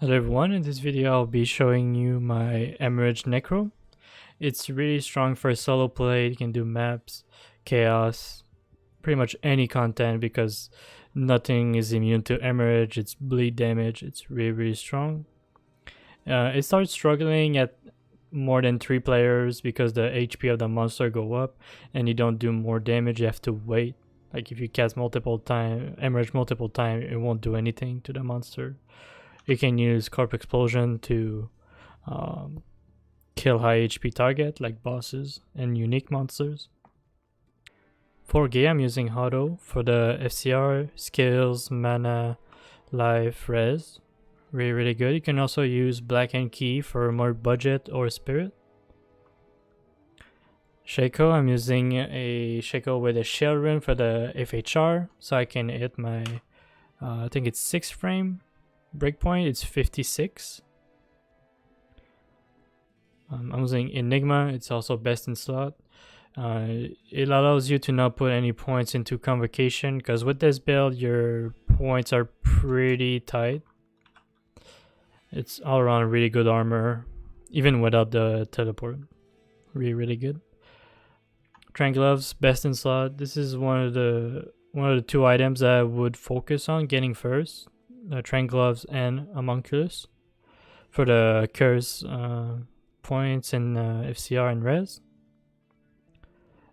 Hello everyone, in this video I'll be showing you my Hemorrhage Necro. It's really strong for solo play. You can do maps, chaos, pretty much any content because nothing is immune to Hemorrhage. It's bleed damage, it's really strong. It starts struggling at more than 3 players because the HP of the monster go up and you don't do more damage, you have to wait. Like if you cast Hemorrhage multiple times, it won't do anything to the monster. You can use Corp Explosion to kill high HP target like bosses and unique monsters. For Gay, I'm using Auto for the FCR, skills, mana, life, res. Really good. You can also use Black and Key for more budget or spirit. Shaco, I'm using a Shaco with a Shell Rune for the FHR, so I can hit my, I think it's 6 frame. Breakpoint, it's 56. I'm using Enigma, it's also best in slot. It allows you to not put any points into Convocation because with this build your points are pretty tight. It's all around really good armor, even without the teleport. Really good. Trank Gloves, best in slot. This is one of the 2 items that I would focus on getting first. Trank Gloves and Homunculus for the curse points and FCR and res.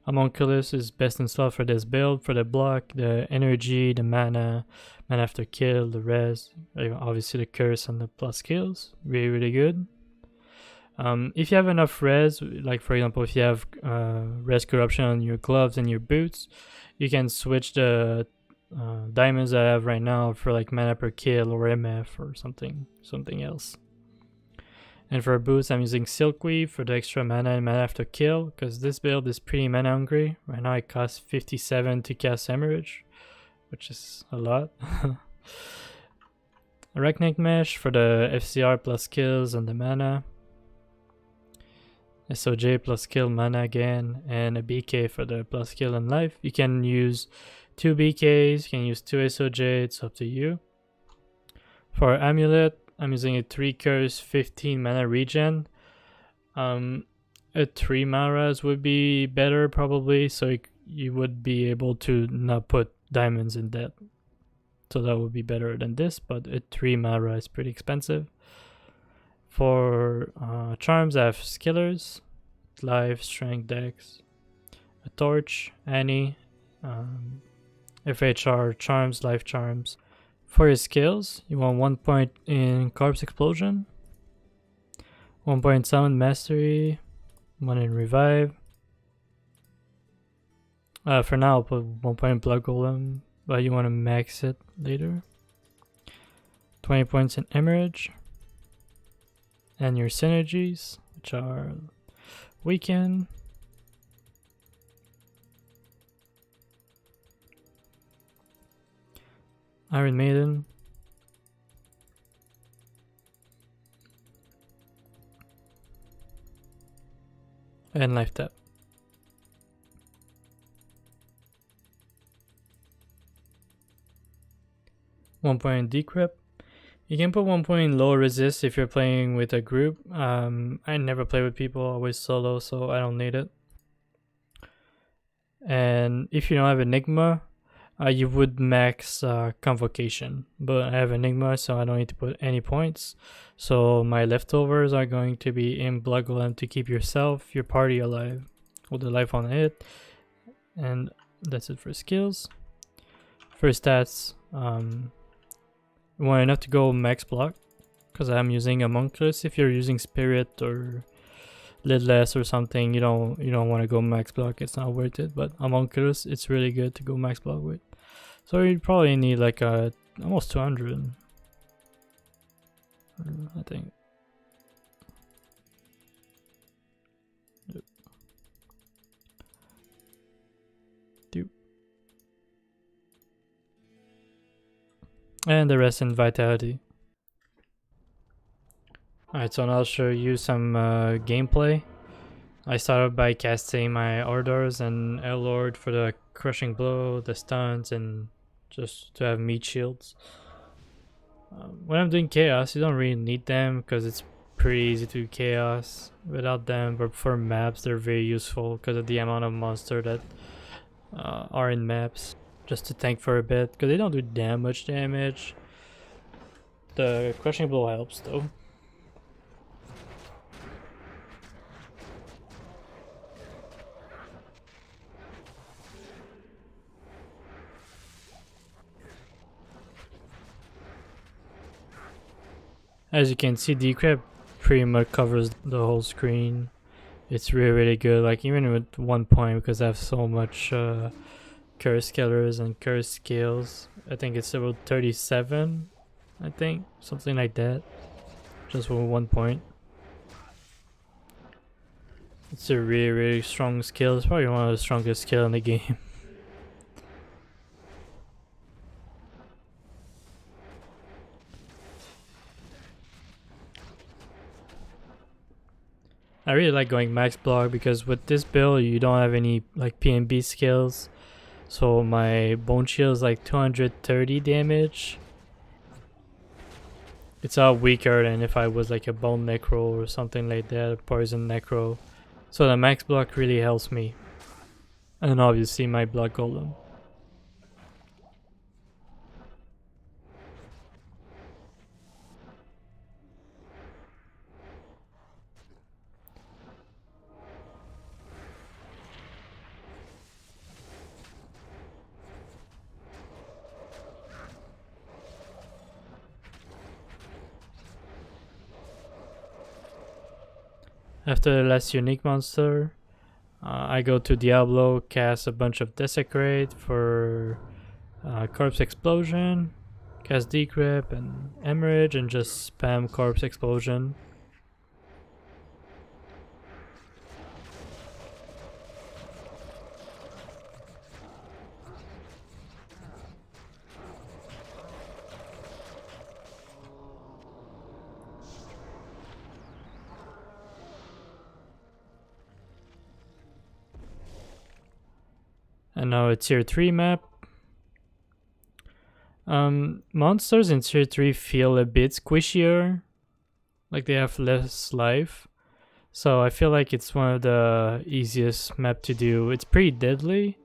Homunculus is best in slot for this build, for the block, the energy, the mana after kill, the res, obviously the curse and the plus kills. Really good. If you have enough res, like for example if you have res corruption on your gloves and your boots, you can switch the diamonds that I have right now for like mana per kill or MF or something else. And for boots, I'm using Silkweave for the extra mana and mana after kill because this build is pretty mana hungry. Right now it costs 57 to cast Hemorrhage, which is a lot. Arachnic Mesh for the FCR plus kills and the mana. SOJ plus kill mana again, and a BK for the plus kill and life. You can use 2 BKs, you can use 2 SOJ, it's up to you. For Amulet, I'm using a 3 curse 15 mana regen. A 3 Maras would be better probably, so you would be able to not put diamonds in that. So that would be better than this, but a 3 Mara is pretty expensive. For charms, I have Skillers, Life, Strength, Dex, a Torch, Annie, FHR, Charms, Life Charms. For your skills, you want 1 point in Corpse Explosion, 1 point in Summon Mastery, 1 in Revive. For now, I'll put 1 point in Blood Golem, but you want to max it later. 20 points in Hemorrhage. And your synergies, which are Weaken, Iron Maiden, and Life Tap. One point in Decrypt. You can put 1 point in low resist if you're playing with a group. I never play with people, always solo, so I don't need it. And if you don't have Enigma, you would max Convocation. But I have Enigma, so I don't need to put any points. So my leftovers are going to be in Blood Golem to keep yourself, your party alive with the life on it. And that's it for skills. For stats, you want enough to go max block because I'm using Homunculus. If you're using Spirit or Lidless or something, you don't want to go max block. It's not worth it. But Homunculus, it's really good to go max block with. So you probably need like almost 200, I think. And the rest in Vitality. Alright, so now I'll show you some gameplay. I started by casting my Orders and Lord for the Crushing Blow, the stuns, and just to have meat shields. When I'm doing chaos, you don't really need them because it's pretty easy to do chaos without them, but for maps they're very useful because of the amount of monster that are in maps, just to tank for a bit because they don't do that much damage. The crushing blow helps though. As you can see, Decrep pretty much covers the whole screen. It's really good, like even with 1 point, because I have so much curse killers and curse skills. I think it's about 37, I think, something like that, just with 1 point. It's a really strong skill. It's probably one of the strongest skill in the game. I really like going max block because with this build you don't have any like PNB skills. So my bone shield is like 230 damage. It's a lot weaker than if I was like a bone necro or something like that, a poison necro. So the max block really helps me. And obviously my blood golem. After the last unique monster, I go to Diablo, cast a bunch of Desecrate for Corpse Explosion, cast Decrypt and Hemorrhage, and just spam Corpse Explosion. And now a tier 3 map. Monsters in tier 3 feel a bit squishier, like they have less life. So I feel like it's one of the easiest map to do. It's pretty deadly,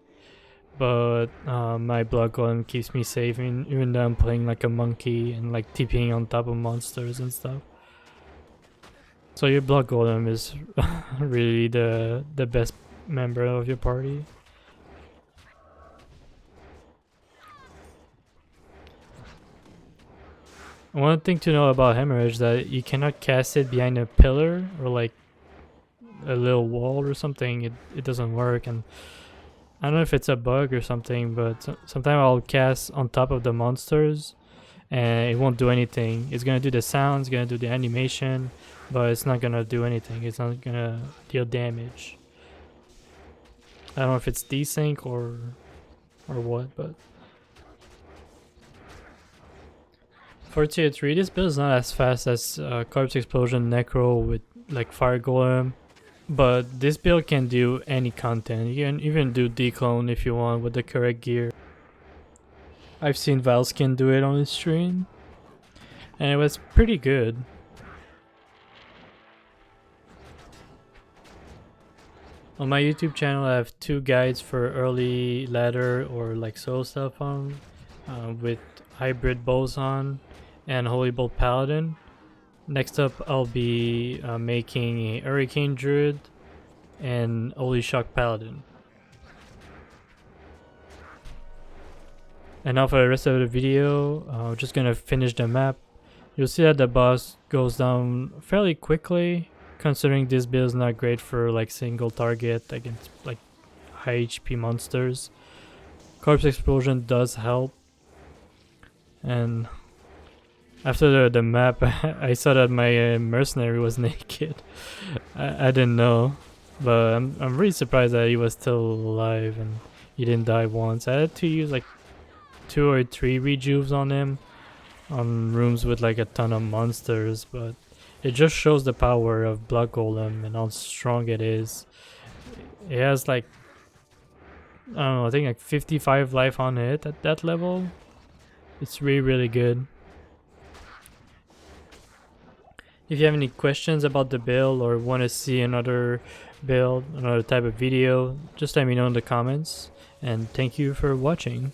but my blood golem keeps me safe even though I'm playing like a monkey and like TPing on top of monsters and stuff. So your blood golem is really the best member of your party. One thing to know about Hemorrhage is that you cannot cast it behind a pillar or like a little wall or something. It doesn't work, and I don't know if it's a bug or something, but sometimes I'll cast on top of the monsters and it won't do anything. It's gonna do the sound, it's gonna do the animation, but it's not gonna do anything. It's not gonna deal damage. I don't know if it's desync or what, but for tier 3, this build is not as fast as Corpse Explosion Necro with like Fire Golem, but this build can do any content. You can even do declone if you want with the correct gear. I've seen Valskin do it on his stream, and it was pretty good. On my YouTube channel I have 2 guides for early ladder or like solo stuff on, with Hybrid Boson and Holy Bolt Paladin. Next up I'll be making a Hurricane Druid and Holy Shock Paladin. And now for the rest of the video, I'm just gonna finish the map. You'll see that the boss goes down fairly quickly, considering this build is not great for like single target against like high HP monsters. Corpse Explosion does help. And after the map, I saw that my mercenary was naked. I didn't know, but I'm really surprised that he was still alive and he didn't die once. I had to use like 2 or 3 rejuves on him on rooms with like a ton of monsters, but it just shows the power of Blood Golem and how strong it is. It has like, I don't know, I think like 55 life on it at that level. It's really good. If you have any questions about the build or want to see another build, another type of video, just let me know in the comments. And thank you for watching.